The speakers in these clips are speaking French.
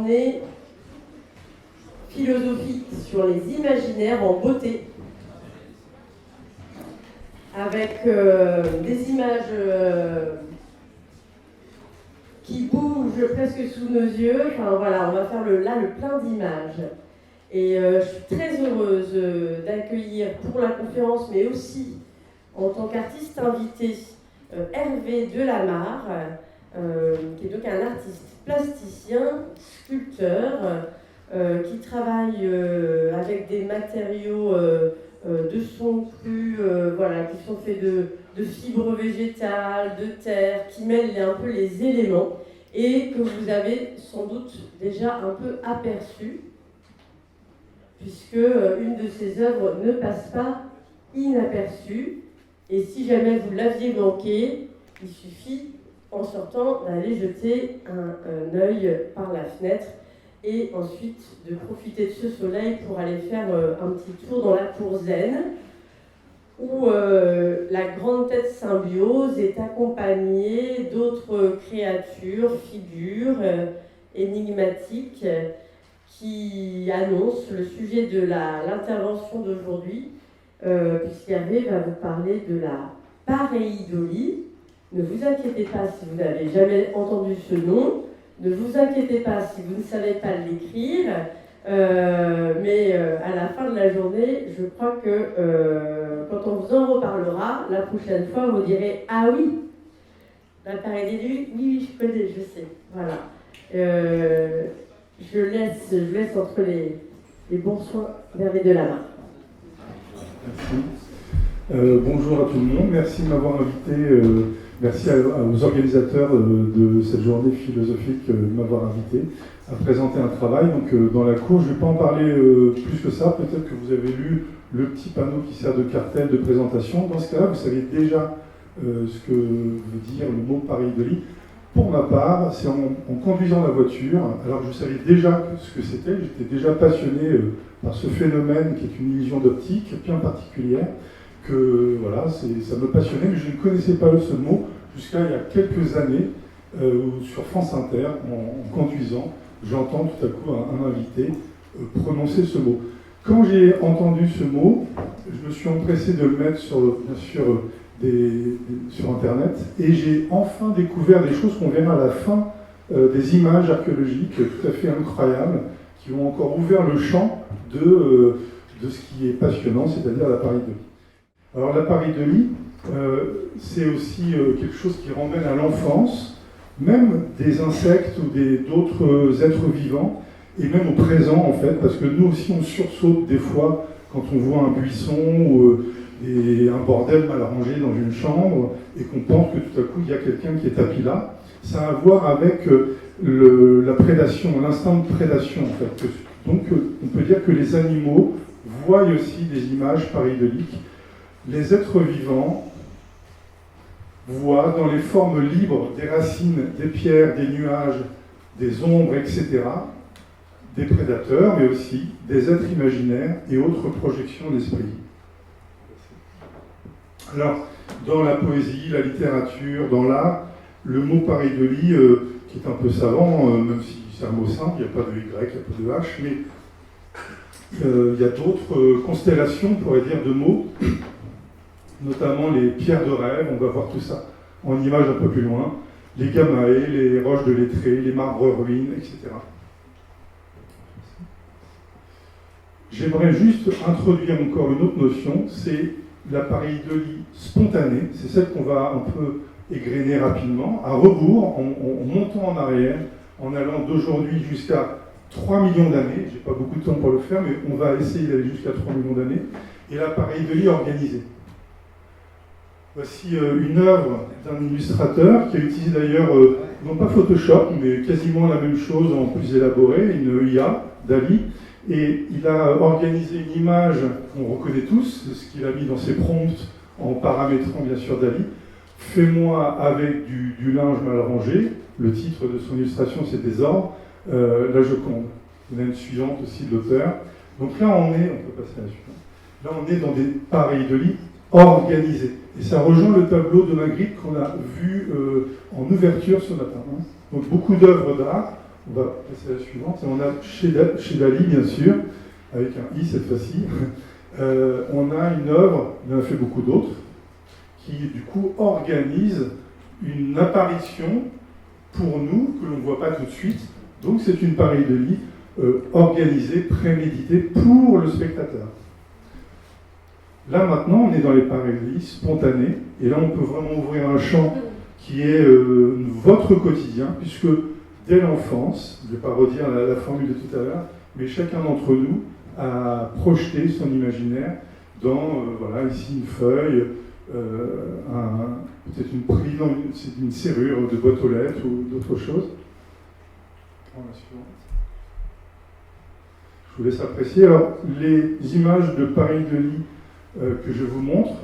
journée philosophique sur les imaginaires en beauté, avec des images qui bougent presque sous nos yeux. Enfin voilà, on va faire le plein d'images. Et je suis très heureuse d'accueillir pour la conférence, mais aussi en tant qu'artiste invité, Hervé Delamarre, qui est donc un artiste plasticien, sculpteur, qui travaille avec des matériaux de son cru, qui sont faits de fibres végétales, de terre, qui mêlent un peu les éléments et que vous avez sans doute déjà un peu aperçu, puisque une de ses œuvres ne passe pas inaperçue. Et si jamais vous l'aviez manqué, il suffit en sortant d'aller jeter un œil par la fenêtre et ensuite de profiter de ce soleil pour aller faire un petit tour dans la cour zen, où la grande tête symbiose est accompagnée d'autres créatures, figures énigmatiques qui annoncent le sujet de l'intervention d'aujourd'hui, puisqu'Hervé va vous parler de la pareidolie. Ne vous inquiétez pas si vous n'avez jamais entendu ce nom, ne vous inquiétez pas si vous ne savez pas l'écrire, mais à la fin de la journée, je crois que quand on vous en reparlera, la prochaine fois, vous direz « Ah oui, la pareidolie, oui, je connais, je sais. » Voilà. Je laisse entre les bons soins d'Hervé Delamarre. Merci. Bonjour à tout le monde. Merci de m'avoir invité. Merci aux organisateurs de cette journée philosophique de m'avoir invité à présenter un travail. Donc, dans la cour, je ne vais pas en parler plus que ça. Peut-être que vous avez lu le petit panneau qui sert de cartel de présentation. Dans ce cas-là, vous savez déjà ce que veut dire le mot pareidolie. Pour ma part, c'est en conduisant la voiture, alors que je savais déjà ce que c'était, j'étais déjà passionné par ce phénomène qui est une illusion d'optique bien particulière, que voilà, ça me passionnait, mais je ne connaissais pas ce mot jusqu'à il y a quelques années, où sur France Inter, en conduisant, j'entends tout à coup un invité prononcer ce mot. Quand j'ai entendu ce mot, je me suis empressé de le mettre bien sûr, sur Internet, et j'ai enfin découvert des choses qu'on verra à la fin, des images archéologiques tout à fait incroyables, qui ont encore ouvert le champ de ce qui est passionnant, c'est-à-dire la pareidolie. Alors la pareidolie, c'est aussi quelque chose qui ramène à l'enfance, même des insectes ou d'autres êtres vivants, et même au présent en fait, parce que nous aussi on sursaute des fois quand on voit un buisson ou un bordel mal arrangé dans une chambre et qu'on pense que tout à coup il y a quelqu'un qui est tapis là. Ça a à voir avec la prédation, l'instinct de prédation en fait. Donc on peut dire que les animaux voient aussi des images pareidoliques. Les êtres vivants voient dans les formes libres des racines, des pierres, des nuages, des ombres, etc., des prédateurs, mais aussi des êtres imaginaires et autres projections d'esprit. Alors, dans la poésie, la littérature, dans l'art, le mot pareidolie, qui est un peu savant, même si c'est un mot simple, il n'y a pas de Y, il n'y a pas de H, mais il y a d'autres constellations, on pourrait dire, de mots, notamment les pierres de rêve, on va voir tout ça en image un peu plus loin, les gamaées, les roches de lettrés, les marbres ruines, etc. J'aimerais juste introduire encore une autre notion, c'est la pareidolie spontanée, c'est celle qu'on va un peu égrener rapidement, à rebours, en montant en arrière, en allant d'aujourd'hui jusqu'à 3 millions d'années, j'ai pas beaucoup de temps pour le faire, mais on va essayer d'aller jusqu'à 3 millions d'années, et la pareidolie organisée. Voici une œuvre d'un illustrateur qui a utilisé d'ailleurs, non pas Photoshop, mais quasiment la même chose en plus élaboré, une IA, Dali, et il a organisé une image qu'on reconnaît tous, ce qu'il a mis dans ses prompts en paramétrant bien sûr Dali. Fais-moi avec du linge mal rangé. Le titre de son illustration c'est Désordre, la Joconde. Il y en a une suivante aussi de l'auteur. Donc là on peut passer à la suivante. Là on est dans des pareidolies organisées. Et ça rejoint le tableau de Magritte qu'on a vu en ouverture ce matin. Donc beaucoup d'œuvres d'art On va passer à la suivante. Et on a chez Dali, bien sûr, avec un I cette fois-ci, on a une œuvre, il en a fait beaucoup d'autres, qui du coup organise une apparition pour nous, que l'on ne voit pas tout de suite. Donc c'est une pareille de lit organisée, préméditée pour le spectateur. Là maintenant, on est dans les pareilles de lit spontanées, et là on peut vraiment ouvrir un champ qui est votre quotidien, puisque dès l'enfance, je ne vais pas redire la formule de tout à l'heure, mais chacun d'entre nous a projeté son imaginaire dans, voilà, ici une feuille, peut-être une serrure de boîte aux lettres ou d'autres choses. Je vous laisse apprécier. Alors, les images de pareil de lit que je vous montre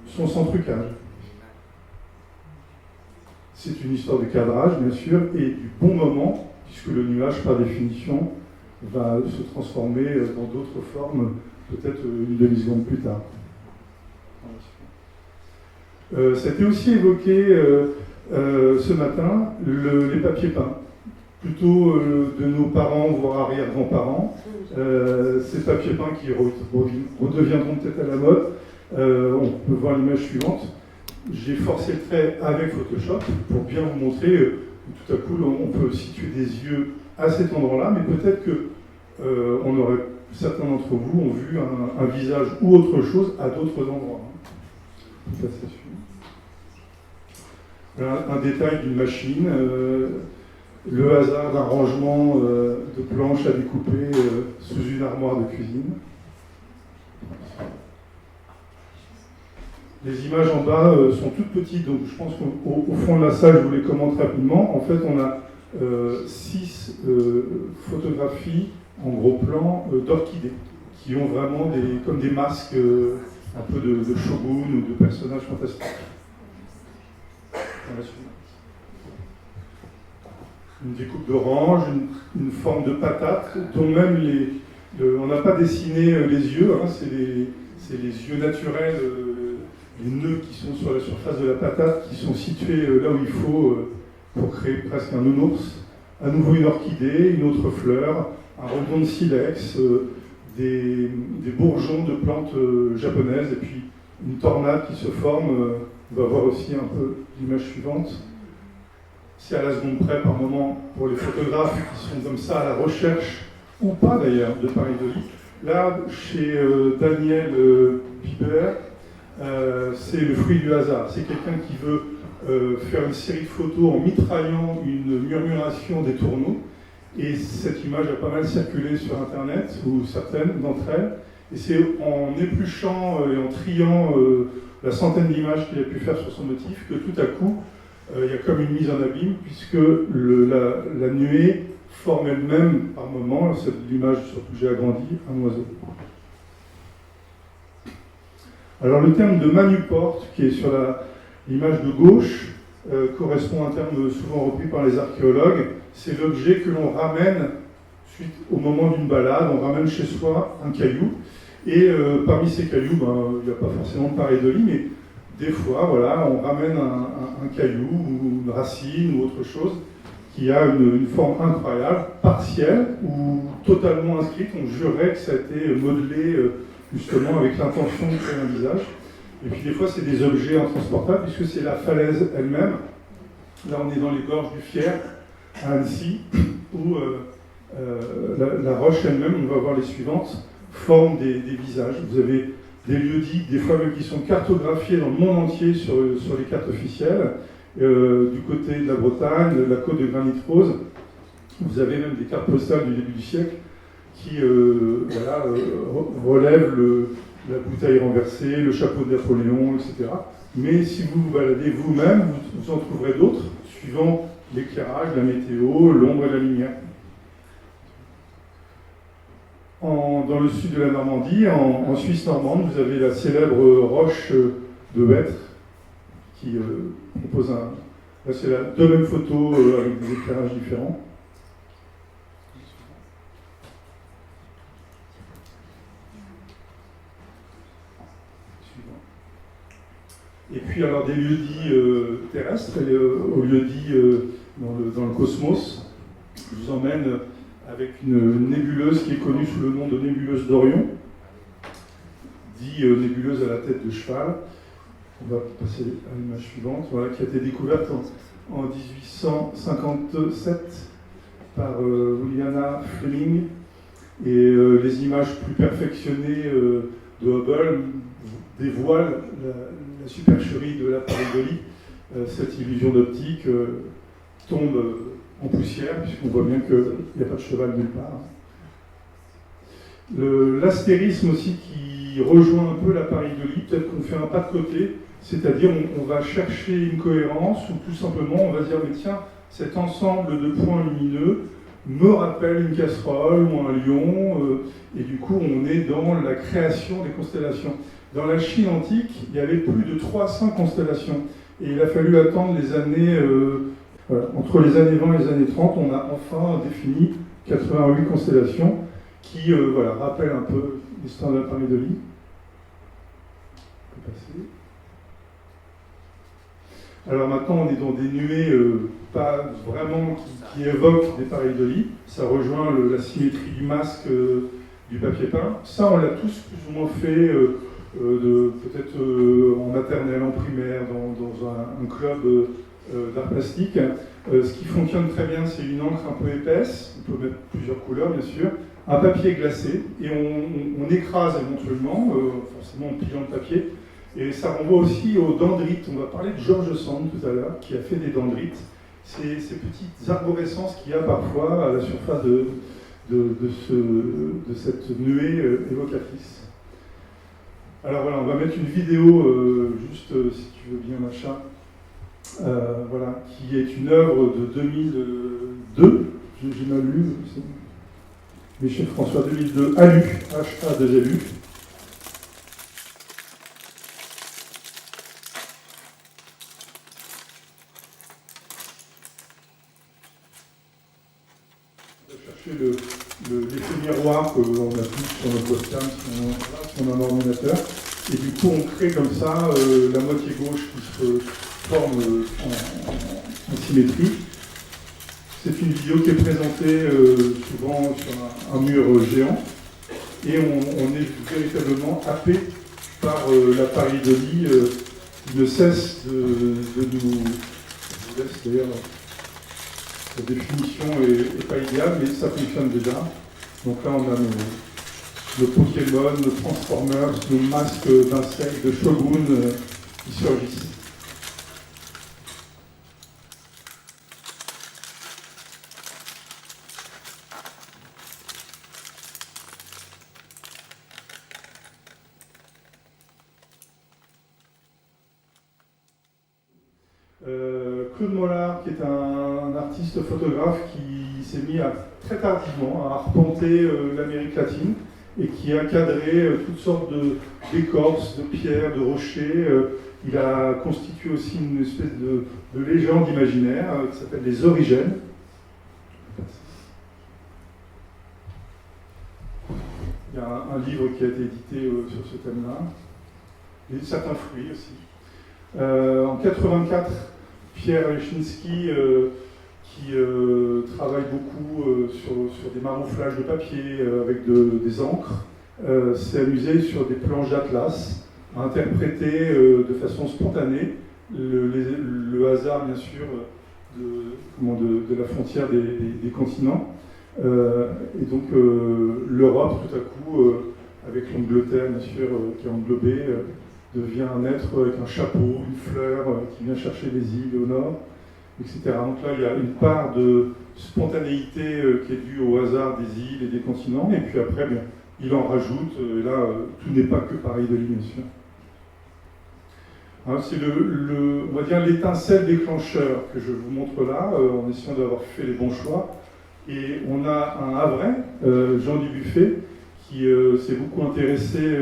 sont sans trucage. C'est une histoire de cadrage, bien sûr, et du bon moment, puisque le nuage, par définition, va se transformer dans d'autres formes, peut-être une demi-seconde plus tard. C'était aussi évoqué ce matin les papiers peints, plutôt de nos parents, voire arrière-grands-parents. Ces papiers peints qui redeviendront peut-être à la mode. On peut voir l'image suivante. J'ai forcé le trait avec Photoshop pour bien vous montrer tout à coup on peut situer des yeux à cet endroit-là, mais peut-être que certains d'entre vous ont vu un visage ou autre chose à d'autres endroits. Ça, c'est sûr. Voilà un détail d'une machine, le hasard d'un rangement de planches à découper sous une armoire de cuisine. Les images en bas sont toutes petites, donc je pense qu'au fond de la salle, je vous les commente rapidement. En fait, on a 6 photographies en gros plan d'orchidées, qui ont vraiment comme des masques un peu de shogun ou de personnages fantastiques. Une découpe d'orange, une forme de patate, dont même on n'a pas dessiné les yeux, hein, c'est les yeux naturels, les nœuds qui sont sur la surface de la patate, qui sont situés là où il faut pour créer presque un nounours. À nouveau une orchidée, une autre fleur, un redon de silex, des bourgeons de plantes japonaises, et puis une tornade qui se forme. On va voir aussi un peu l'image suivante. C'est à la seconde près par moment pour les photographes qui sont comme ça à la recherche, ou pas d'ailleurs, de pareil de lit. Là, chez Daniel Biber, c'est le fruit du hasard. C'est quelqu'un qui veut faire une série de photos en mitraillant une murmuration des tourneaux. Et cette image a pas mal circulé sur Internet, ou certaines d'entre elles. Et c'est en épluchant et en triant la centaine d'images qu'il a pu faire sur son motif que tout à coup, il y a comme une mise en abîme, puisque la nuée forme elle-même, par moment, c'est l'image surtout que j'ai agrandi, un oiseau. Alors le terme de Manuport, qui est sur l'image de gauche, correspond à un terme souvent repris par les archéologues. C'est l'objet que l'on ramène suite au moment d'une balade, on ramène chez soi un caillou. Et parmi ces cailloux, il n'y a pas forcément de pareil de lit, mais des fois, voilà, on ramène un caillou ou une racine ou autre chose qui a une forme incroyable, partielle ou totalement inscrite. On jurerait que ça a été modelé justement avec l'intention de créer un visage. Et puis des fois, c'est des objets intransportables puisque c'est la falaise elle-même. Là, on est dans les gorges du Fier, à Annecy, où la roche elle-même, on va voir les suivantes, forme des visages. Vous avez des lieux-dits, des fois même qui sont cartographiés dans le monde entier sur les cartes officielles. Du côté de la Bretagne, la côte de Granit Rose, vous avez même des cartes postales du début du siècle qui relèvent la bouteille renversée, le chapeau de Napoléon, etc. Mais si vous vous baladez vous-même, vous en trouverez d'autres, suivant l'éclairage, la météo, l'ombre et la lumière. Dans le sud de la Normandie, en Suisse normande, vous avez la célèbre roche de Hêtre, qui propose là, c'est la deux mêmes photos avec des éclairages différents. Et puis alors des lieux-dits terrestres, aux lieux-dits dans le cosmos. Je vous emmène avec une nébuleuse qui est connue sous le nom de nébuleuse d'Orion, dit nébuleuse à la tête de cheval. On va passer à l'image suivante, voilà, qui a été découverte en 1857 par Juliana Fleming. Et les images plus perfectionnées de Hubble dévoilent la supercherie de l'appareil de Lie. Cette illusion d'optique tombe en poussière, puisqu'on voit bien qu'il n'y a pas de cheval nulle part. L'astérisme aussi qui rejoint un peu l'appareil de Lie, peut-être qu'on fait un pas de côté, c'est-à-dire on va chercher une cohérence, ou tout simplement on va dire, mais tiens, cet ensemble de points lumineux me rappelle une casserole ou un lion, et du coup on est dans la création des constellations. Dans la Chine antique, il y avait plus de 300 constellations, et il a fallu attendre les années, entre les années 20 et les années 30, on a enfin défini 88 constellations qui rappellent un peu l'histoire de l'appareil de Lie. On peut passer. Alors maintenant, on est dans des nuées pas vraiment qui évoquent des pareils de Lie. Ça rejoint la symétrie du masque du papier peint. Ça, on l'a tous plus ou moins fait, peut-être en maternelle, en primaire, dans un club d'art plastique. Ce qui fonctionne très bien, c'est une encre un peu épaisse. On peut mettre plusieurs couleurs, bien sûr. Un papier glacé. Et on écrase éventuellement, forcément en pliant le papier. Et ça renvoie aussi aux dendrites. On va parler de George Sand tout à l'heure, qui a fait des dendrites. Ces petites arborescences qu'il y a parfois à la surface de cette nuée évocatrice. Alors voilà, on va mettre une vidéo, juste si tu veux bien, Macha, voilà, qui est une œuvre de 2002. J'ai mal lu, Michel François 2002, ALU, H-A-2-L-U. L'effet miroir qu'on a tous sur notre webcam si on a un ordinateur. Et du coup, on crée comme ça la moitié gauche qui se forme en symétrie. C'est une vidéo qui est présentée souvent sur un mur géant. Et on est véritablement happé par l'appareil de Lie qui ne cesse de nous... Je vous laisse d'ailleurs... La définition n'est pas idéale, mais ça fonctionne déjà. Donc là, on a nos Pokémon, nos Transformers, nos masques d'insectes, de Shogun qui surgissent. Claude Mollard, qui est un artiste photographe qui s'est mis très tardivement à arpenter l'Amérique latine et qui a cadré toutes sortes d'écorces, de pierres, de rochers. Il a constitué aussi une espèce de légende imaginaire qui s'appelle les Origènes. Il y a un livre qui a été édité sur ce thème-là. Et certains fruits aussi. En 84, Pierre Leschinski, qui travaille beaucoup sur des marouflages de papier avec des encres, s'est amusé sur des planches d'atlas à interpréter de façon spontanée le hasard, bien sûr, de la frontière des continents. Et donc l'Europe, tout à coup, avec l'Angleterre, bien sûr, qui est englobée, devient un être avec un chapeau, une fleur qui vient chercher les îles au nord, etc. Donc là, il y a une part de spontanéité qui est due au hasard des îles et des continents, et puis après, bien, il en rajoute, et là, tout n'est pas que pareil de lui, bien sûr. Alors, c'est on va dire l'étincelle déclencheur que je vous montre là, en essayant d'avoir fait les bons choix. Et on a un Havrais, Jean Dubuffet, qui s'est beaucoup intéressé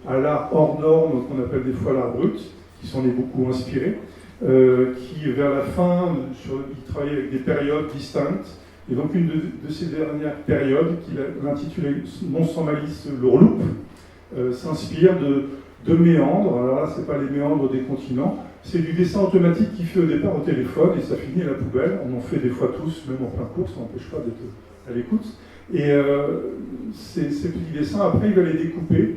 à l'art hors norme, qu'on appelle des fois l'art brut, qui s'en est beaucoup inspiré, qui vers la fin, il travaillait avec des périodes distinctes, et donc une de ces dernières périodes, qu'il a intitulée non sans malice l'ourloupe, s'inspire de de méandres. Alors là, ce n'est pas les méandres des continents, c'est du dessin automatique qui fait au départ au téléphone et ça finit à la poubelle. On en fait des fois tous, même en plein cours, ça n'empêche pas d'être à l'écoute. Et ces petits dessins, après, il va les découper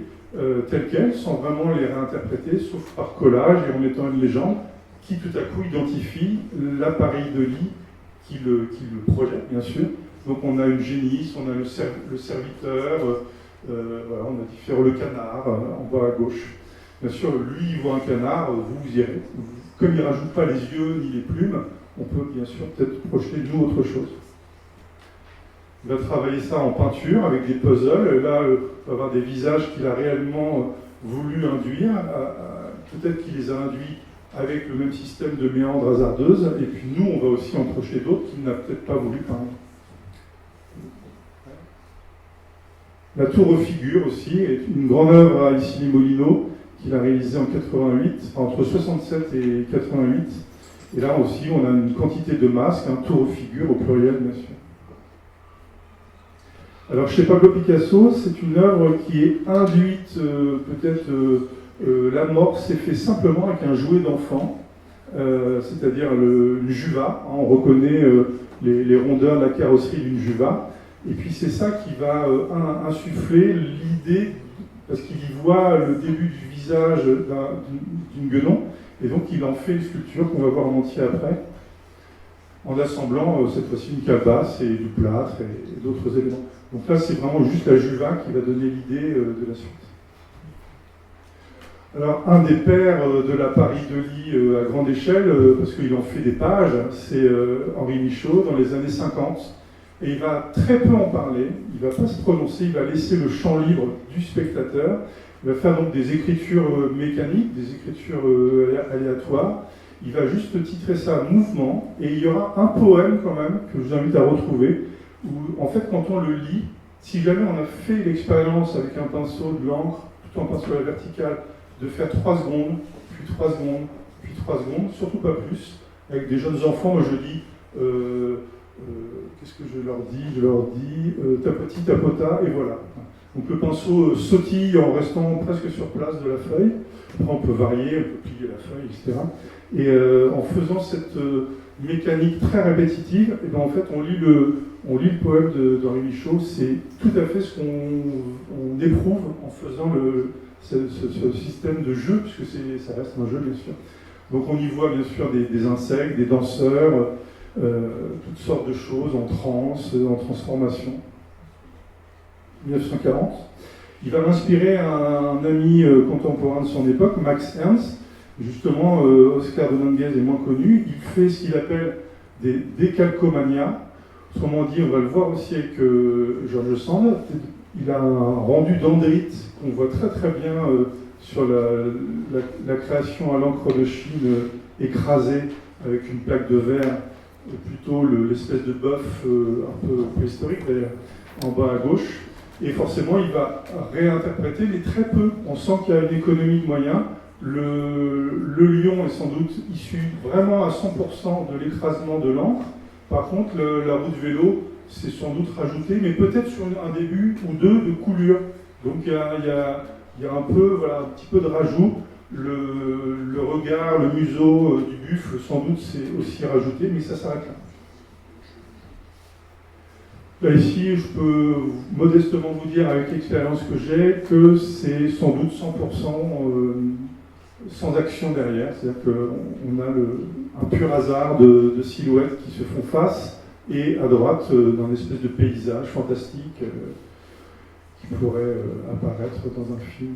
tels quels, sans vraiment les réinterpréter, sauf par collage et en mettant une légende qui tout à coup identifie l'appareil de lit qui le projette, bien sûr. Donc on a une génisse, on a le serviteur, voilà, on a différents, le canard en bas à gauche. Bien sûr, lui, il voit un canard, vous irez. Comme il ne rajoute pas les yeux ni les plumes, on peut bien sûr peut-être projeter de nous autre chose. Il va travailler ça en peinture avec des puzzles. Là, on va avoir des visages qu'il a réellement voulu induire. Peut-être qu'il les a induits avec le même système de méandres hasardeuses. Et puis nous, on va aussi en projeter d'autres qu'il n'a peut-être pas voulu peindre. La tour aux figures aussi est une grande œuvre à Issy-les-Moulineaux qu'il a réalisée en 88, entre 67 et 88. Et là aussi, on a une quantité de masques, un tour aux figures au pluriel, bien sûr. Alors, chez Pablo Picasso, c'est une œuvre qui est induite, peut-être l'amorce est fait simplement avec un jouet d'enfant, c'est-à-dire une juva. On reconnaît les rondeurs de la carrosserie d'une juva. Et puis c'est ça qui va insuffler l'idée, parce qu'il y voit le début du visage d'une guenon, et donc il en fait une sculpture qu'on va voir en entier après, en assemblant cette fois-ci une calebasse et du plâtre et d'autres éléments. Donc là c'est vraiment juste la juva qui va donner l'idée de la suite. Alors un des pères de l'appareil de lit à grande échelle, parce qu'il en fait des pages, c'est Henri Michaud dans les années 50. Et il va très peu en parler, il ne va pas se prononcer, il va laisser le champ libre du spectateur. Il va faire donc des écritures mécaniques, des écritures aléatoires. Il va juste titrer ça mouvement, et il y aura un poème quand même que je vous invite à retrouver, où en fait quand on le lit, si jamais on a fait l'expérience avec un pinceau, de l'encre, tout en pinceau à la verticale, de faire 3 secondes, puis 3 secondes, puis 3 secondes, surtout pas plus, avec des jeunes enfants, moi je dis... qu'est-ce que je leur dis? Je leur dis tapoti, tapota, et voilà. Donc le pinceau sautille en restant presque sur place de la feuille. Après on peut varier, on peut plier la feuille, etc. Et en faisant cette mécanique très répétitive, et ben en fait on lit le poème d'Henri Michaud. C'est tout à fait ce qu'on éprouve en faisant ce système de jeu, puisque ça reste un jeu bien sûr. Donc on y voit bien sûr des insectes, des danseurs, toutes sortes de choses en transe, en transformation. 1940. Il va m'inspirer un ami contemporain de son époque, Max Ernst. Justement, Oscar Dominguez est moins connu. Il fait ce qu'il appelle des décalcomanias. Autrement dit, on va le voir aussi avec George Sand. Il a un rendu dendrite qu'on voit très très bien sur la création à l'encre de Chine écrasée avec une plaque de verre, plutôt l'espèce de bœuf un peu préhistorique d'ailleurs, en bas à gauche. Et forcément, il va réinterpréter, mais très peu. On sent qu'il y a une économie de moyens. Le lion est sans doute issu vraiment à 100% de l'écrasement de l'encre. Par contre, la roue de vélo, c'est sans doute rajouté, mais peut-être sur un début ou deux de coulure. Donc il y a un peu, voilà, un petit peu de rajout. Le regard, le museau du buffle, sans doute, c'est aussi rajouté, mais ça s'arrête là. Là, ici, je peux modestement vous dire, avec l'expérience que j'ai, que c'est sans doute 100% sans action derrière. C'est-à-dire qu'on a un pur hasard de silhouettes qui se font face, et à droite, d'un espèce de paysage fantastique qui pourrait apparaître dans un film.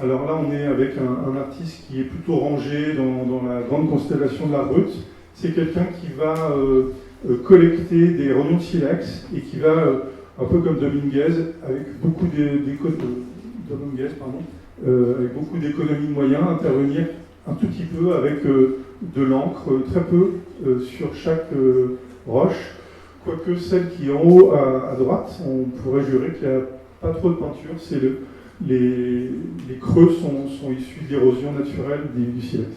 Alors là, on est avec un artiste qui est plutôt rangé dans la grande constellation de la brute. C'est quelqu'un qui va collecter des rognons de silex et qui va, un peu comme Dominguez, avec beaucoup avec beaucoup d'économies de moyens, intervenir un tout petit peu avec de l'encre, très peu sur chaque roche. Quoique celle qui est en haut à droite, on pourrait jurer qu'il n'y a pas trop de peinture. C'est les creux sont issus d'érosion naturelle du silex.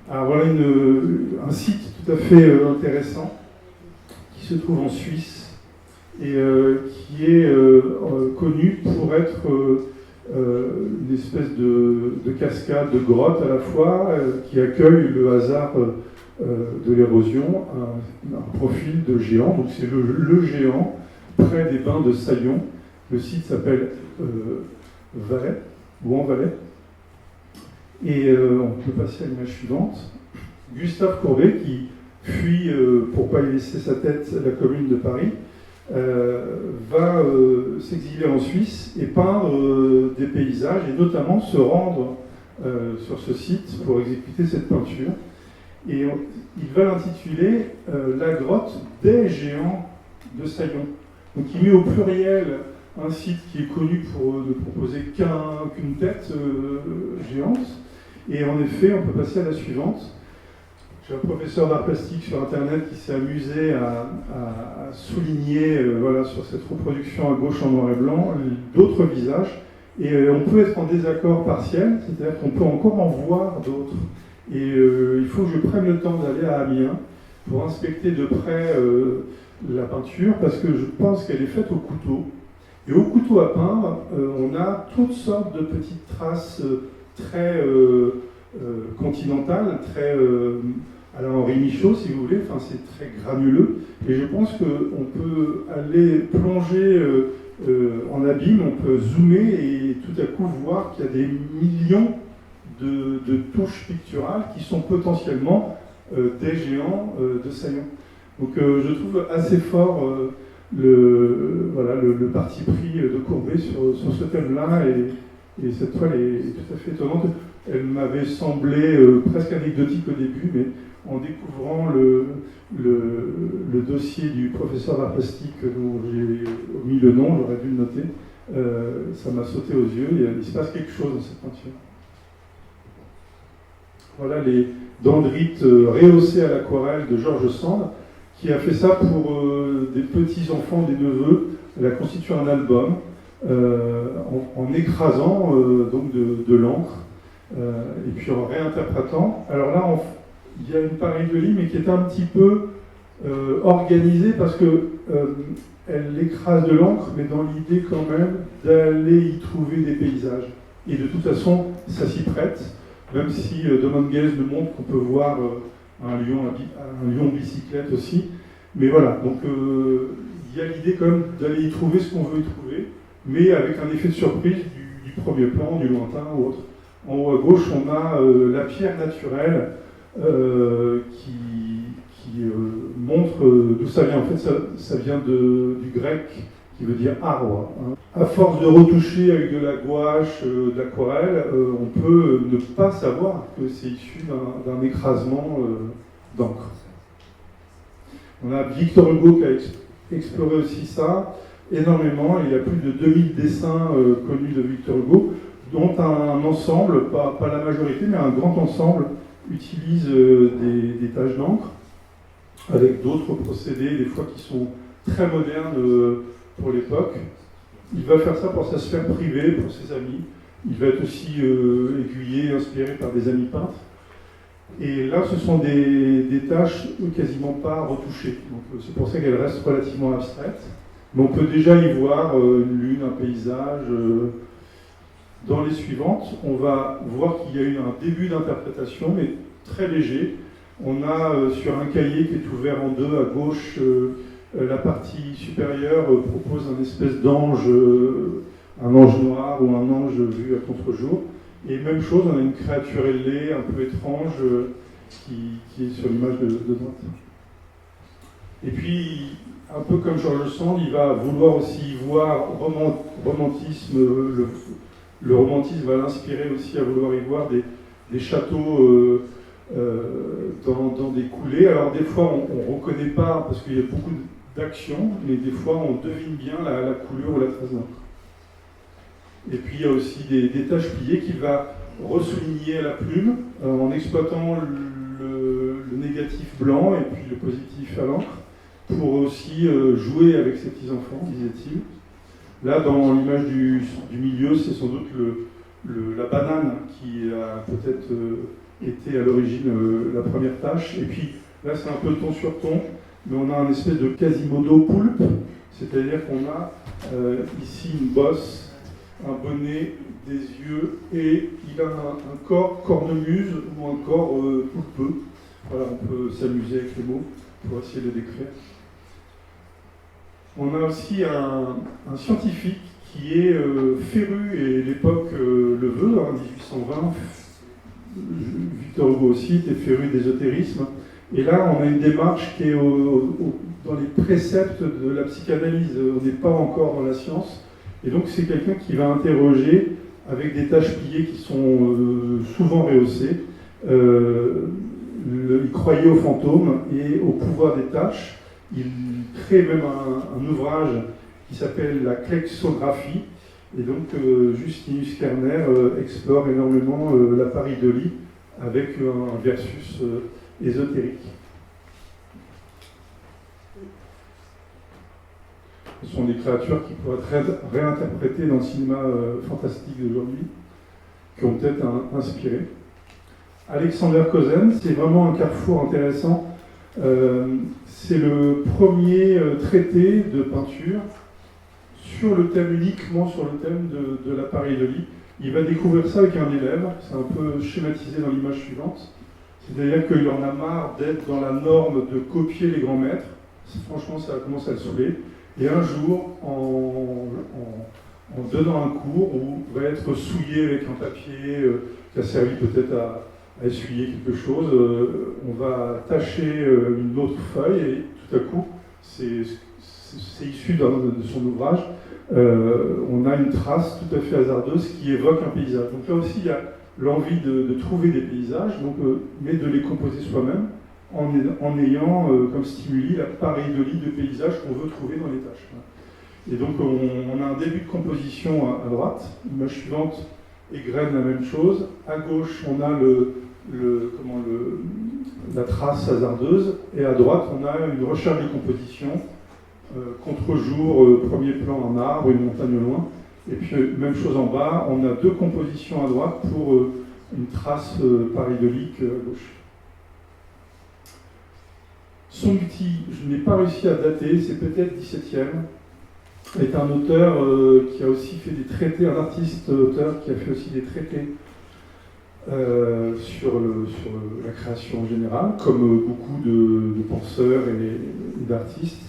Alors voilà un site tout à fait intéressant qui se trouve en Suisse et qui est connu pour être une espèce de cascade, de grotte à la fois, qui accueille le hasard de l'érosion, un profil de géant. Donc c'est le géant près des bains de Saillon. Le site s'appelle Valais, ou en Valais. Et on peut passer à l'image suivante. Gustave Courbet, qui fuit pour ne pas y laisser sa tête la commune de Paris, va s'exiler en Suisse et peindre des paysages, et notamment se rendre sur ce site pour exécuter cette peinture. Et il va l'intituler La grotte des géants de Saillon. Donc il met au pluriel un site qui est connu pour ne proposer qu'une tête géante. Et en effet, on peut passer à la suivante. J'ai un professeur d'art plastique sur Internet qui s'est amusé à souligner, voilà, sur cette reproduction à gauche en noir et blanc, d'autres visages. Et on peut être en désaccord partiel, c'est-à-dire qu'on peut encore en voir d'autres. Et il faut que je prenne le temps d'aller à Amiens pour inspecter de près la peinture, parce que je pense qu'elle est faite au couteau. Et au couteau à peindre, on a toutes sortes de petites traces très continentales, très à la Henri Michaud, si vous voulez. Enfin, c'est très granuleux. Et je pense qu'on peut aller plonger en abîme, on peut zoomer et tout à coup voir qu'il y a des millions de touches picturales qui sont potentiellement des géants de Saillon. Donc je trouve assez fort le parti pris de Courbet sur ce thème-là, et cette toile est tout à fait étonnante. Elle m'avait semblé presque anecdotique au début, mais en découvrant le dossier du professeur d'art plastique dont j'ai omis le nom, j'aurais dû le noter, ça m'a sauté aux yeux, il se passe quelque chose dans cette peinture. Voilà les dendrites rehaussés à l'aquarelle de Georges Sand, qui a fait ça pour des petits-enfants, des neveux. Elle a constitué un album en écrasant donc de l'encre, et puis en réinterprétant. Alors là, il y a une pareidolie, mais qui est un petit peu organisée, parce que elle écrase de l'encre, mais dans l'idée quand même d'aller y trouver des paysages. Et de toute façon, ça s'y prête. Même si Dominguez nous montre qu'on peut voir un lion bicyclette aussi. Mais voilà, donc il y a l'idée quand même d'aller y trouver ce qu'on veut y trouver, mais avec un effet de surprise du premier plan, du lointain ou autre. En haut à gauche, on a la pierre naturelle qui montre d'où ça vient. En fait, ça vient du grec, qui veut dire arbre. Hein. À force de retoucher avec de la gouache, de l'aquarelle, on peut ne pas savoir que c'est issu d'un écrasement d'encre. On a Victor Hugo qui a exploré aussi ça énormément. Il y a plus de 2000 dessins connus de Victor Hugo, dont un ensemble, pas la majorité, mais un grand ensemble, utilise des taches d'encre avec d'autres procédés, des fois qui sont très modernes pour l'époque. Il va faire ça pour sa sphère privée, pour ses amis. Il va être aussi aiguillé, inspiré par des amis peintres. Et là, ce sont des tâches quasiment pas retouchées. Donc, c'est pour ça qu'elles restent relativement abstraites. Mais on peut déjà y voir une lune, un paysage. Dans les suivantes, on va voir qu'il y a eu un début d'interprétation, mais très léger. On a sur un cahier qui est ouvert en deux à gauche, la partie supérieure propose un espèce d'ange, un ange noir ou un ange vu à contre-jour. Et même chose, on a une créature ailée, un peu étrange, qui est sur l'image de droite. Et puis, un peu comme Georges Sand, il va vouloir aussi voir romantisme. Le romantisme va l'inspirer aussi à vouloir y voir des châteaux dans des coulées. Alors des fois, on ne reconnaît pas, parce qu'il y a beaucoup d'action, mais des fois, on devine bien la couleur ou la trace d'encre. Et puis, il y a aussi des taches pliées qu'il va ressouligner à la plume, en exploitant le négatif blanc et puis le positif à l'encre, pour aussi jouer avec ses petits-enfants, disait-il. Là, dans l'image du milieu, c'est sans doute la banane qui a peut-être été à l'origine la première tâche. Et puis là, c'est un peu ton sur ton, mais on a un espèce de Quasimodo poulpe C'est-à-dire qu'on a ici une bosse, un bonnet, des yeux, et il a un corps cornemuse ou un corps poulpeux. Voilà, on peut s'amuser avec les mots pour essayer de le décrire. On a aussi un scientifique qui est féru, et l'époque le veut, en 1820, Victor Hugo aussi était féru d'ésotérisme. Et là, on a une démarche qui est dans les préceptes de la psychanalyse. On n'est pas encore dans la science. Et donc, c'est quelqu'un qui va interroger avec des tâches pliées qui sont souvent rehaussées. Il croyait aux fantômes et au pouvoir des tâches. Il crée même un ouvrage qui s'appelle la klexographie. Et donc, Justinus Kerner explore énormément la pareidolie avec un versus ésotérique. Ce sont des créatures qui pourraient être réinterprétées dans le cinéma fantastique d'aujourd'hui, qui ont peut-être inspiré. Alexander Cosen, c'est vraiment un carrefour intéressant. C'est le premier traité de peinture uniquement sur le thème de la pareidolie. Il va découvrir ça avec un élève, c'est un peu schématisé dans l'image suivante. C'est-à-dire qu'il en a marre d'être dans la norme de copier les grands maîtres. Franchement, ça commence à le saouler. Et un jour, en donnant un cours où il va être souillé avec un papier qui a servi peut-être à essuyer quelque chose, on va tâcher une autre feuille et tout à coup, c'est issu de son ouvrage, on a une trace tout à fait hasardeuse qui évoque un paysage. Donc là aussi, il y a l'envie de trouver des paysages, mais de les composer soi-même, en ayant comme stimuli la pareidolie de paysages qu'on veut trouver dans les tâches. Et donc on a un début de composition à droite, l'image suivante égrène la même chose, à gauche on a la trace hasardeuse, et à droite on a une recherche de composition, contre-jour, premier plan un arbre, une montagne au loin, et puis même chose en bas, on a deux compositions à droite pour une trace pareidolique à gauche. Son outil, je n'ai pas réussi à dater, c'est peut-être 17e, est un auteur qui a aussi fait des traités, un artiste auteur qui a fait aussi des traités sur la création en général, comme beaucoup de penseurs et d'artistes.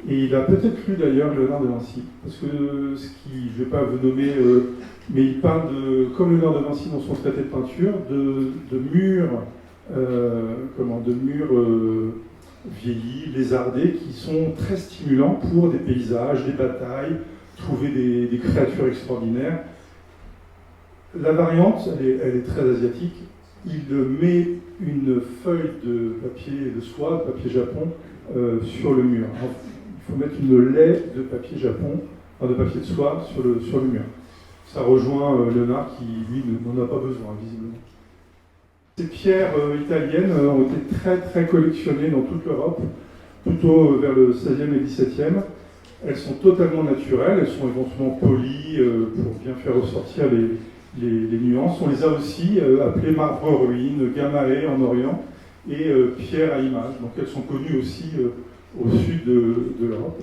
Et il a peut-être lu d'ailleurs Léonard de Vinci, parce que je ne vais pas vous nommer, mais il parle comme Léonard de Vinci dans son traité de peinture, de murs, vieillis, lézardés, qui sont très stimulants pour des paysages, des batailles, trouver des créatures extraordinaires. La variante, elle est très asiatique. Il met une feuille de papier de soie, de papier japon, sur le mur. Alors, il faut mettre une laie de papier japon, de papier de soie sur le mur. Ça rejoint Léonard qui, lui, n'en a pas besoin, visiblement. Ces pierres italiennes ont été très très collectionnées dans toute l'Europe, plutôt vers le 16e et 17e. Elles sont totalement naturelles, elles sont éventuellement polies pour bien faire ressortir les nuances. On les a aussi appelées marbre ruine, gamae en Orient et pierre à image. Donc elles sont connues aussi au sud de l'Europe.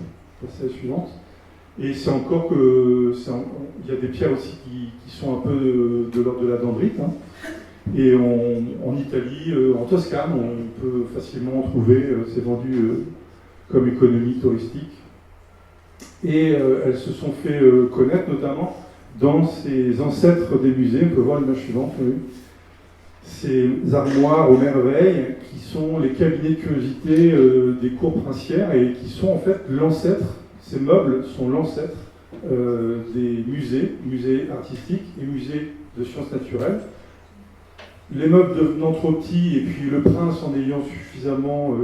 C'est la suivante. Et c'est encore il y a des pierres aussi qui sont un peu de l'ordre de la dendrite. Hein. Et en Italie, en Toscane, on peut facilement en trouver, c'est vendu comme économie touristique. Et elles se sont fait connaître notamment dans ces ancêtres des musées. On peut voir l'image suivante. Oui. Ces armoires aux merveilles qui sont les cabinets de curiosité des cours princières et qui sont en fait l'ancêtre, ces meubles sont l'ancêtre des musées artistiques et musées de sciences naturelles. Les meubles devenant trop petits et puis le prince en ayant suffisamment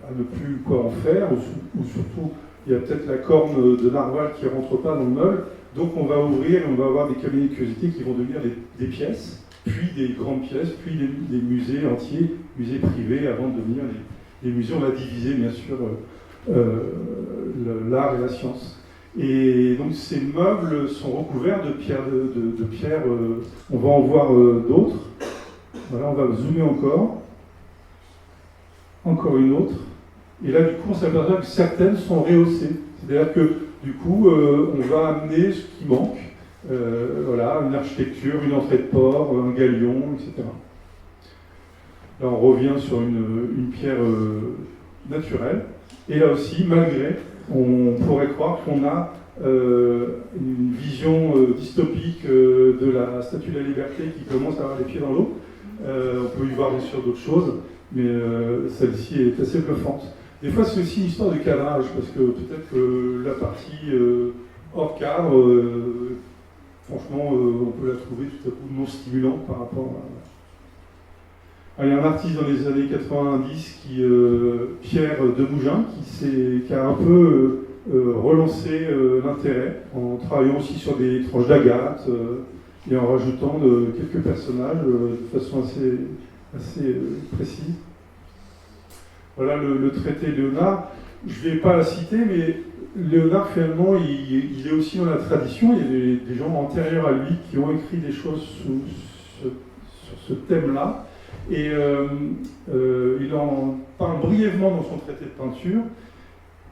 à ne plus quoi en faire, ou surtout il y a peut-être la corne de narval qui ne rentre pas dans le meuble, donc on va ouvrir et on va avoir des cabinets de curiosité qui vont devenir des pièces, puis des grandes pièces, puis des musées entiers, musées privés avant de devenir les musées. On va diviser bien sûr l'art et la science. Et donc ces meubles sont recouverts de pierres, on va en voir d'autres. Voilà, on va zoomer encore une autre. Et là, du coup, on s'aperçoit que certaines sont rehaussées. C'est-à-dire que du coup, on va amener ce qui manque, voilà, une architecture, une entrée de port, un galion, etc. Là, on revient sur une pierre naturelle. Et là aussi, malgré, on pourrait croire qu'on a une vision dystopique de la Statue de la Liberté qui commence à avoir les pieds dans l'eau. On peut y voir bien sûr d'autres choses, mais celle-ci est assez bluffante. Des fois, c'est aussi une histoire de cadrage, parce que peut-être que la partie hors cadre, franchement, on peut la trouver tout à coup non stimulante par rapport à... Il y a un artiste dans les années 90, Pierre Demougin, qui a un peu relancé l'intérêt en travaillant aussi sur des tranches d'agate et en rajoutant quelques personnages de façon assez précise. Voilà le traité Léonard. Je ne vais pas la citer, mais Léonard, finalement, il est aussi dans la tradition. Il y a des gens antérieurs à lui qui ont écrit des choses sur ce thème-là. Et il en parle brièvement dans son traité de peinture.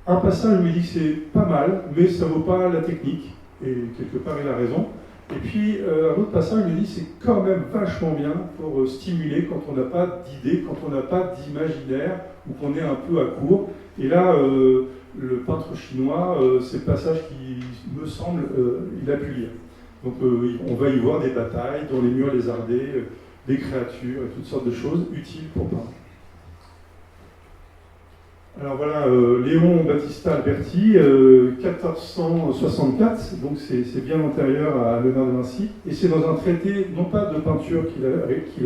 Un passage où il dit que c'est pas mal, mais ça ne vaut pas la technique. Et quelque part, il a raison. Et puis, un autre passage, il dit que c'est quand même vachement bien pour stimuler quand on n'a pas d'idée, quand on n'a pas d'imaginaire, ou qu'on est un peu à court. Et là, le peintre chinois, c'est le passage qui, me semble, il a pu lire. Donc, on va y voir des batailles dans les murs lézardés, des créatures et toutes sortes de choses utiles pour peindre. Alors voilà, Léon Battista Alberti, 1464, donc c'est bien antérieur à Léonard de Vinci, et c'est dans un traité, non pas de peinture qu'il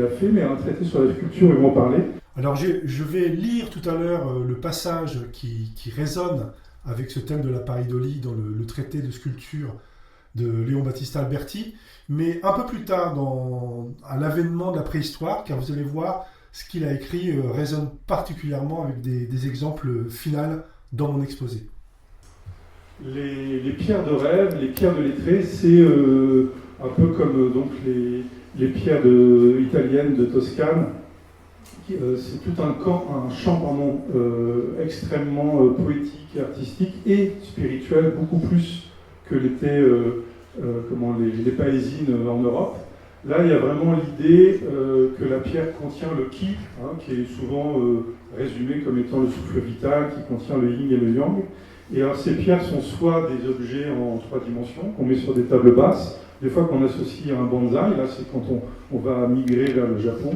a fait, mais un traité sur la sculpture, ils vont en parler. Alors je vais lire tout à l'heure le passage qui résonne avec ce thème de la pareidolie dans le traité de sculpture de Léon Battista Alberti, mais un peu plus tard, à l'avènement de la préhistoire, car vous allez voir, ce qu'il a écrit résonne particulièrement avec des exemples finals dans mon exposé. Les pierres de rêve, les pierres de lettré, c'est un peu comme donc les pierres italiennes de Toscane. C'est tout un champ extrêmement poétique et artistique et spirituel, beaucoup plus que l'étaient les paésines en Europe. Là, il y a vraiment l'idée que la pierre contient le ki, qui est souvent résumé comme étant le souffle vital, qui contient le yin et le yang. Et alors, ces pierres sont soit des objets en 3 dimensions qu'on met sur des tables basses, des fois qu'on associe à un bonsaï, là c'est quand on va migrer vers le Japon,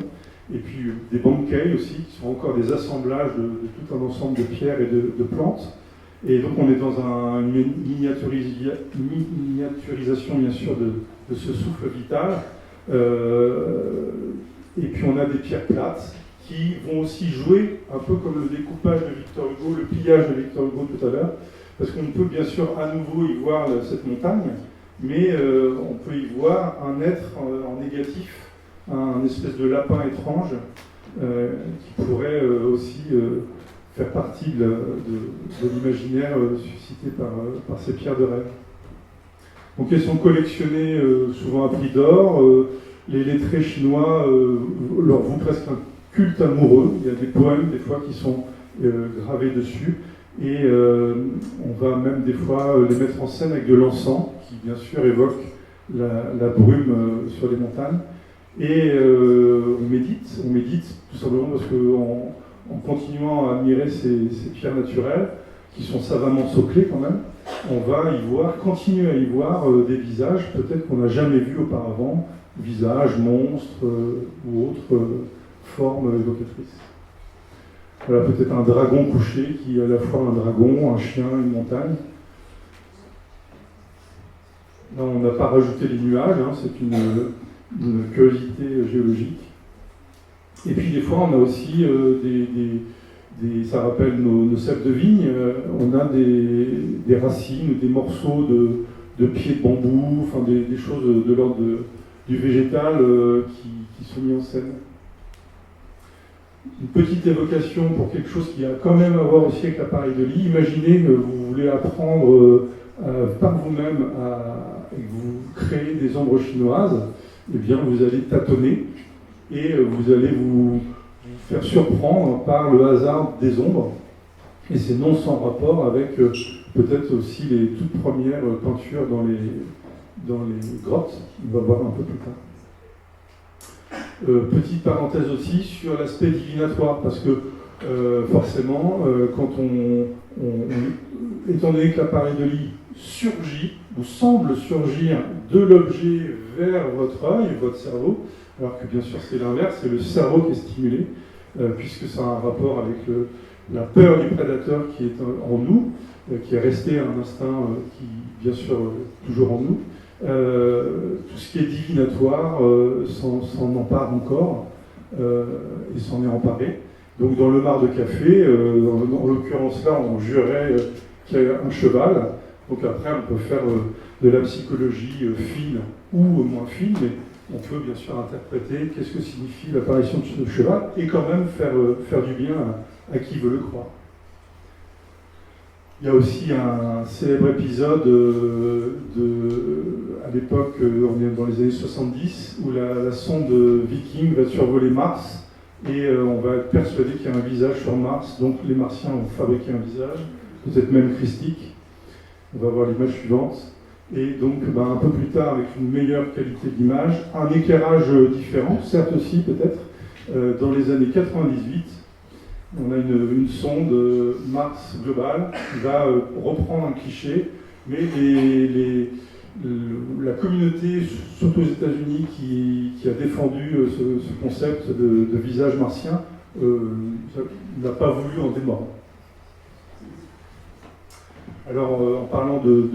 et puis des bankei aussi, qui sont encore des assemblages de tout un ensemble de pierres et de plantes. Et donc on est dans une miniaturisation bien sûr de ce souffle vital. Et puis on a des pierres plates qui vont aussi jouer un peu comme le découpage de Victor Hugo, le pliage de Victor Hugo tout à l'heure, parce qu'on peut bien sûr à nouveau y voir cette montagne, mais on peut y voir un être en négatif, un espèce de lapin étrange qui pourrait aussi faire partie de l'imaginaire suscité par ces pierres de rêve. Donc elles sont collectionnées souvent à prix d'or. Les lettrés chinois leur vouent presque un culte amoureux. Il y a des poèmes des fois qui sont gravés dessus. Et on va même des fois les mettre en scène avec de l'encens, qui bien sûr évoque la brume sur les montagnes. Et on médite tout simplement parce qu'en continuant à admirer ces pierres naturelles, qui sont savamment soclées quand même, on va continuer à y voir des visages peut-être qu'on n'a jamais vus auparavant, visages, monstres ou autres formes évocatrices. Voilà peut-être un dragon couché qui est à la fois un dragon, un chien, une montagne. Là on n'a pas rajouté les nuages, c'est une curiosité géologique. Et puis des fois on a aussi ça rappelle nos cèpes de vigne, on a des racines ou des morceaux de pieds de bambou, enfin des choses de l'ordre du végétal qui sont mis en scène. Une petite évocation pour quelque chose qui a quand même à voir aussi avec la pareidolie. Imaginez que vous voulez apprendre par vous-même et que vous créez des ombres chinoises, eh bien vous allez tâtonner et vous allez vous faire surprendre par le hasard des ombres. Et c'est non sans rapport avec peut-être aussi les toutes premières peintures dans les grottes. On va voir un peu plus tard. Petite parenthèse aussi sur l'aspect divinatoire, parce que forcément, quand étant donné que l'appareil de lit surgit, ou semble surgir de l'objet vers votre œil, votre cerveau, alors que bien sûr c'est l'inverse, c'est le cerveau qui est stimulé, puisque ça a un rapport avec la peur du prédateur qui est en nous, qui est resté un instinct qui, bien sûr, toujours en nous. Tout ce qui est divinatoire s'en empare encore et s'en est emparé. Donc dans le mar de café, en l'occurrence là, on jurait qu'il y a un cheval. Donc après, on peut faire de la psychologie fine ou moins fine, mais on peut bien sûr interpréter qu'est-ce que signifie l'apparition de ce cheval et quand même faire du bien à qui veut le croire. Il y a aussi un célèbre épisode à l'époque, on est dans les années 70, où la sonde Viking va survoler Mars et on va être persuadé qu'il y a un visage sur Mars, donc les Martiens ont fabriqué un visage, peut-être même christique. On va voir l'image suivante. Et donc un peu plus tard, avec une meilleure qualité d'image, un éclairage différent, certes aussi peut-être, dans les années 98, on a une sonde Mars Global qui va reprendre un cliché, mais la communauté, surtout aux États-Unis, qui a défendu ce concept de visage martien, n'a pas voulu en démordre. Alors, en parlant de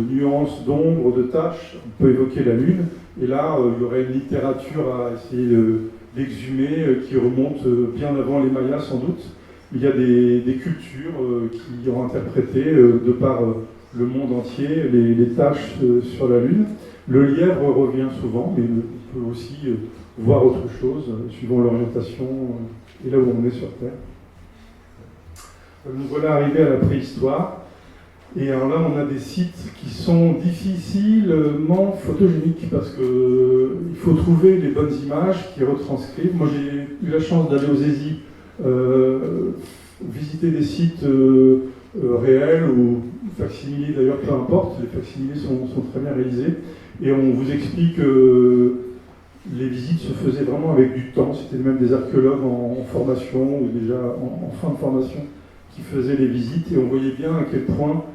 nuances, d'ombres, de taches, on peut évoquer la Lune, et là, il y aurait une littérature à essayer d'exhumer qui remonte bien avant les Mayas, sans doute. Il y a des cultures qui ont interprété, de par le monde entier, les taches sur la Lune. Le lièvre revient souvent, mais on peut aussi voir autre chose, suivant l'orientation et là où on est sur Terre. Nous voilà arrivés à la préhistoire. Et alors là, on a des sites qui sont difficilement photogéniques parce qu'il faut trouver les bonnes images qui retranscrivent. Moi, j'ai eu la chance d'aller aux ESI, visiter des sites réels ou facsimilés, d'ailleurs, peu importe. Les facsimilés sont très bien réalisés. Et on vous explique que les visites se faisaient vraiment avec du temps. C'était même des archéologues en formation ou déjà en fin de formation qui faisaient les visites. Et on voyait bien à quel point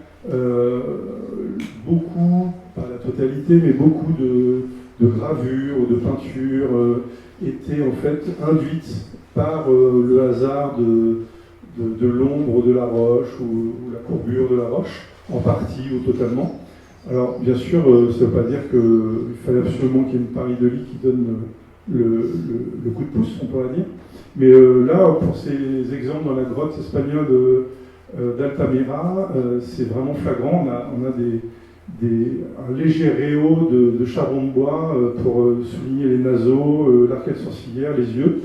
beaucoup, pas la totalité, mais beaucoup de gravures ou de peintures étaient en fait induites par le hasard de l'ombre de la roche ou la courbure de la roche, en partie ou totalement. Alors bien sûr, ça ne veut pas dire qu'il fallait absolument qu'il y ait une parie de lit qui donne le coup de pouce, on pourrait dire. Mais là, pour ces exemples dans la grotte espagnole d'Altamira, c'est vraiment flagrant. On a un léger réau de charbon de bois pour souligner les naseaux, l'arcade sourcilière, les yeux.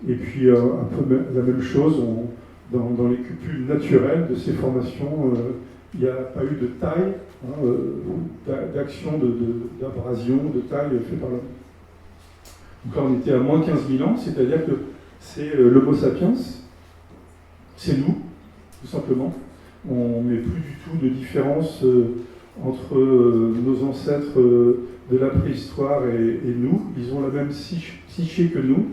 Et puis un peu la même chose dans les cupules naturelles de ces formations. Il n'y a pas eu de taille, d'action, d'abrasion, de taille faite par l'homme. Donc là, on était à moins 15 000 ans, c'est-à-dire que c'est l'Homo sapiens, c'est nous, tout simplement. On met plus du tout de différence entre nos ancêtres de la préhistoire et nous. Ils ont la même psyché que nous.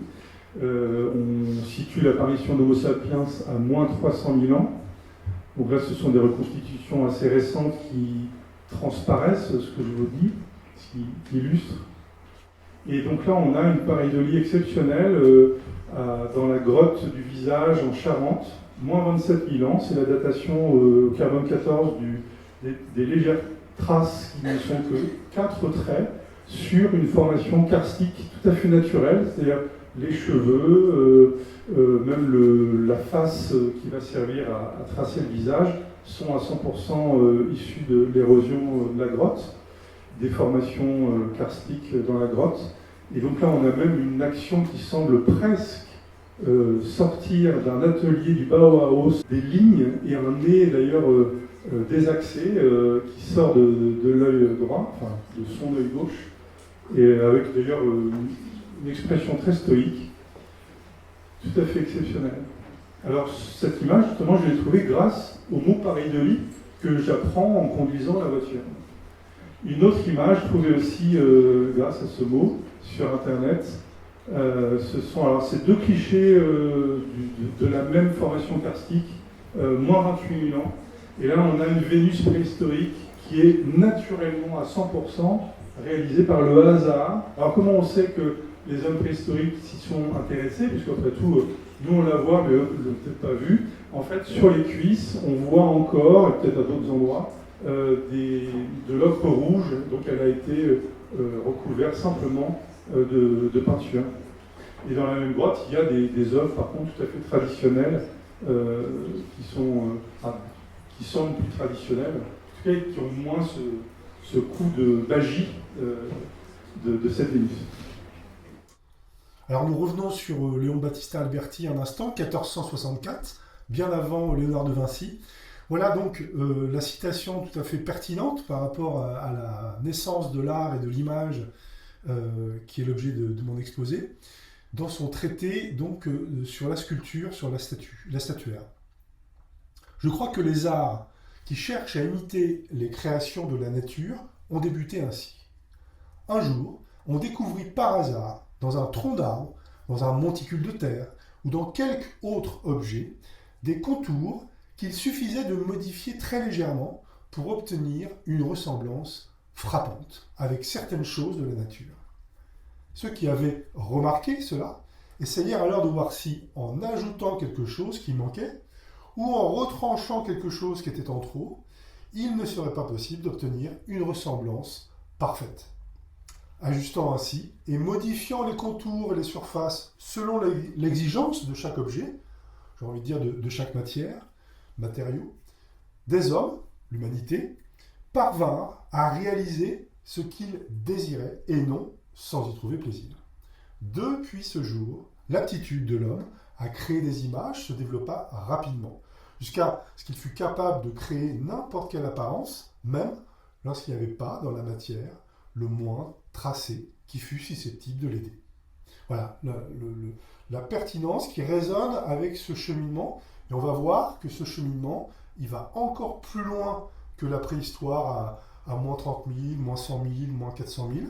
On situe l'apparition d'Homo sapiens à moins 300 000 ans. Donc là, ce sont des reconstitutions assez récentes qui transparaissent ce que je vous dis, qui illustrent. Et donc là, on a une pareidolie exceptionnelle dans la grotte du visage en Charente, moins 27 000 ans. C'est la datation au carbone 14 des légères traces qui ne sont que 4 traits sur une formation karstique tout à fait naturelle, c'est-à-dire les cheveux, même la face qui va servir à tracer le visage, sont à 100% issus de l'érosion de la grotte, des formations karstiques dans la grotte. Et donc là, on a même une action qui semble presque sortir d'un atelier du Bauhaus, des lignes et un nez d'ailleurs désaxé qui sort de l'œil droit, enfin de son œil gauche, et avec d'ailleurs une expression très stoïque, tout à fait exceptionnelle. Alors cette image, justement, je l'ai trouvée grâce au mot pareidolie que j'apprends en conduisant la voiture. Une autre image trouvée aussi grâce à ce mot sur Internet, c'est deux clichés de la même formation karstique, moins 28 000 ans. Et là, on a une Vénus préhistorique qui est naturellement à 100% réalisée par le hasard. Alors comment on sait que les hommes préhistoriques s'y sont intéressés, puisqu'après tout, nous on la voit, mais eux ne l'ont peut-être pas vue. En fait, sur les cuisses, on voit encore, et peut-être à d'autres endroits, de l'ocre rouge, donc elle a été recouverte simplement de peinture. Et dans la même grotte, il y a des œuvres, par contre, tout à fait traditionnelles, qui semblent plus traditionnelles, en tout cas qui ont moins ce coup de magie de cette Vénus. Alors nous revenons sur Léon Battista Alberti un instant, 1464, bien avant Léonard de Vinci. Voilà donc la citation tout à fait pertinente par rapport à la naissance de l'art et de l'image qui est l'objet de mon exposé, dans son traité donc sur la sculpture, sur la statuaire. Je crois que les arts qui cherchent à imiter les créations de la nature ont débuté ainsi. Un jour, on découvrit par hasard, dans un tronc d'arbre, dans un monticule de terre ou dans quelque autre objet, des contours qu'il suffisait de modifier très légèrement pour obtenir une ressemblance frappante avec certaines choses de la nature. Ceux qui avaient remarqué cela essayèrent alors de voir si, en ajoutant quelque chose qui manquait, ou en retranchant quelque chose qui était en trop, il ne serait pas possible d'obtenir une ressemblance parfaite. Ajustant ainsi et modifiant les contours et les surfaces selon l'exigence de chaque objet, j'ai envie de dire de chaque matériau, des hommes, l'humanité, parvinrent à réaliser ce qu'ils désiraient et non sans y trouver plaisir. Depuis ce jour, l'aptitude de l'homme à créer des images se développa rapidement, jusqu'à ce qu'il fût capable de créer n'importe quelle apparence, même lorsqu'il n'y avait pas dans la matière le moindre tracé qui fût susceptible de l'aider. Voilà la pertinence qui résonne avec ce cheminement, et on va voir que ce cheminement, il va encore plus loin que la préhistoire à moins 30 000, moins 100 000, moins 400 000,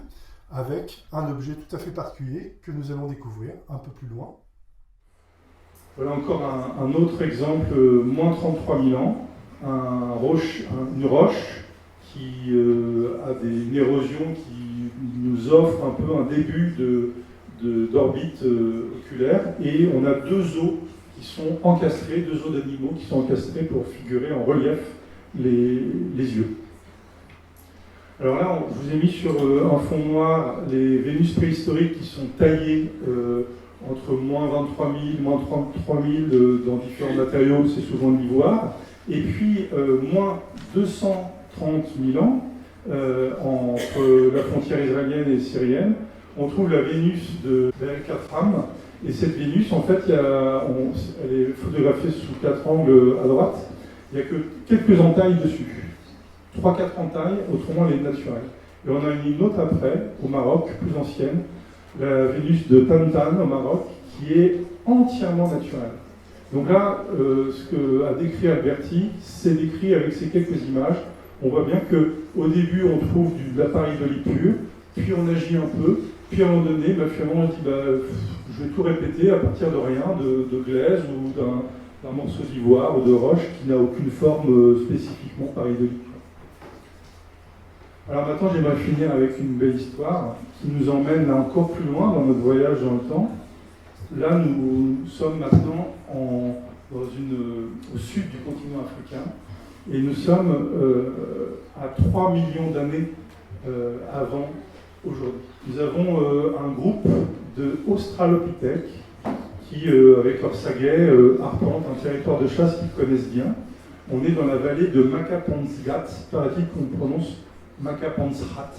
avec un objet tout à fait particulier que nous allons découvrir un peu plus loin. Voilà encore un autre exemple, moins 33 000 ans, une roche qui a une érosion qui nous offre un peu un début d'orbite oculaire, et on a deux os qui sont encastrés, deux os d'animaux qui sont encastrés pour figurer en relief les yeux. Alors là, je vous ai mis sur un fond noir les Vénus préhistoriques qui sont taillées entre moins 23 000, moins 33 000 dans différents matériaux, c'est souvent de l'ivoire, et puis moins 230 000 ans entre la frontière israélienne et syrienne, on trouve la Vénus de El-Kafram, et cette Vénus, en fait, elle est photographiée sous 4 angles à droite, il n'y a que quelques entailles dessus. 3-4 entailles, autrement elle est naturelle. Et on a une autre après, au Maroc, plus ancienne, la Vénus de Tantan au Maroc, qui est entièrement naturelle. Donc là, ce qu'a décrit Alberti, c'est décrit avec ces quelques images. On voit bien qu'au début, on trouve de l'appareil de lit pur, puis on agit un peu, puis à un moment donné, finalement, on dit je vais tout répéter à partir de rien, de glaise ou d'un morceau d'ivoire ou de roche qui n'a aucune forme spécifiquement pareil de lit. Alors maintenant, j'aimerais finir avec une belle histoire qui nous emmène encore plus loin dans notre voyage dans le temps. Là, nous sommes maintenant au sud du continent africain, et nous sommes à 3 millions d'années avant aujourd'hui. Nous avons un groupe d'Australopithèques qui, avec leur sagaie, arpentent un territoire de chasse qu'ils connaissent bien. On est dans la vallée de Makapansgat, paraît-il qu'on prononce Makapansrat.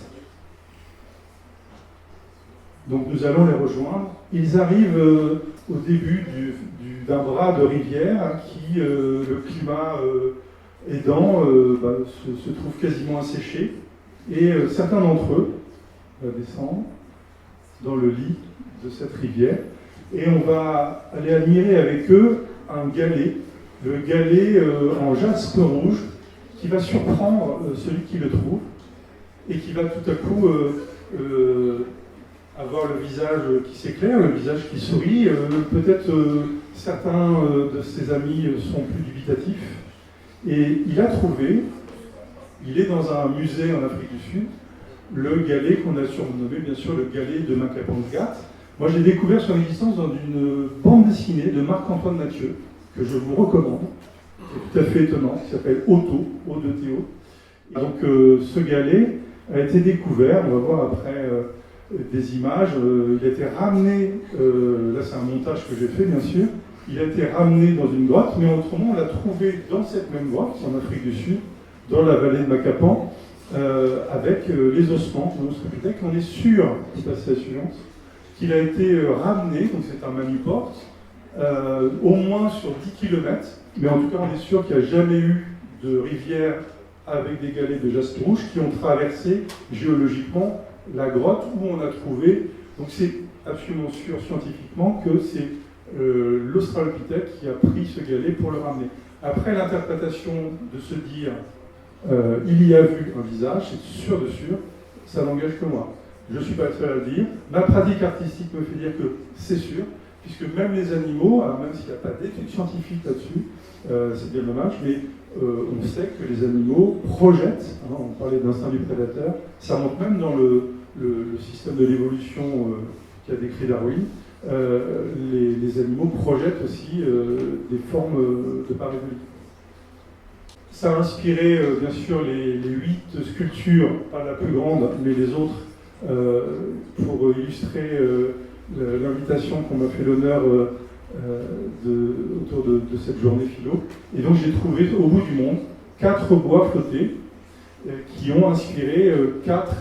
Donc nous allons les rejoindre. Ils arrivent au début d'un bras de rivière qui, le climat aidant, se trouve quasiment asséché. Et certains d'entre eux vont descendre dans le lit de cette rivière. Et on va aller admirer avec eux un galet, le galet en jaspe rouge, qui va surprendre celui qui le trouve et qui va tout à coup avoir le visage qui s'éclaire, le visage qui sourit. Peut-être certains de ses amis sont plus dubitatifs. Et il a trouvé, il est dans un musée en Afrique du Sud, le galet qu'on a surnommé bien sûr le galet de Makapangat. Moi j'ai découvert son existence dans une bande dessinée de Marc-Antoine Mathieu, que je vous recommande, qui est tout à fait étonnant, qui s'appelle Otto, O-2-T-O. Et donc ce galet a été découvert, on va voir après des images, il a été ramené, là c'est un montage que j'ai fait bien sûr, il a été ramené dans une grotte, mais autrement on l'a trouvé dans cette même grotte, en Afrique du Sud, dans la vallée de Makapan, avec les ossements de l'Australopithèque. On est sûr, c'est passé à la suivante, qu'il a été ramené, donc c'est un manuporte, au moins sur 10 km, mais en tout cas on est sûr qu'il n'y a jamais eu de rivière avec des galets de jaspe rouge qui ont traversé géologiquement la grotte où on a trouvé, donc c'est absolument sûr scientifiquement que c'est l'Australopithèque qui a pris ce galet pour le ramener. Après l'interprétation de se dire il y a vu un visage, c'est sûr de sûr, ça n'engage que moi. Je ne suis pas le seul à le dire. Ma pratique artistique me fait dire que c'est sûr, puisque même les animaux, alors même s'il n'y a pas d'études scientifiques là-dessus, c'est bien dommage, mais on sait que les animaux projettent, hein, on parlait d'instinct du prédateur, ça monte même dans le système de l'évolution qu'a décrit Darwin, les animaux projettent aussi des formes de pareidolie. Ça a inspiré bien sûr les 8 sculptures, pas la plus grande, mais les autres, pour illustrer l'invitation qu'on m'a fait l'honneur autour de cette journée philo. Et donc j'ai trouvé au bout du monde 4 bois flottés qui ont inspiré 4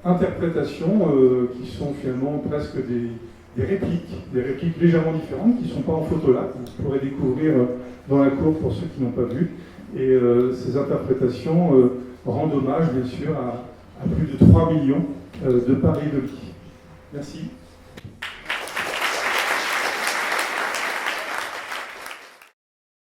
interprétations qui sont finalement presque des répliques légèrement différentes, qui ne sont pas en photo là, que vous pourrez découvrir dans la cour pour ceux qui n'ont pas vu. Et ces interprétations rendent hommage bien sûr à plus de 3 millions de pareidolie. Merci.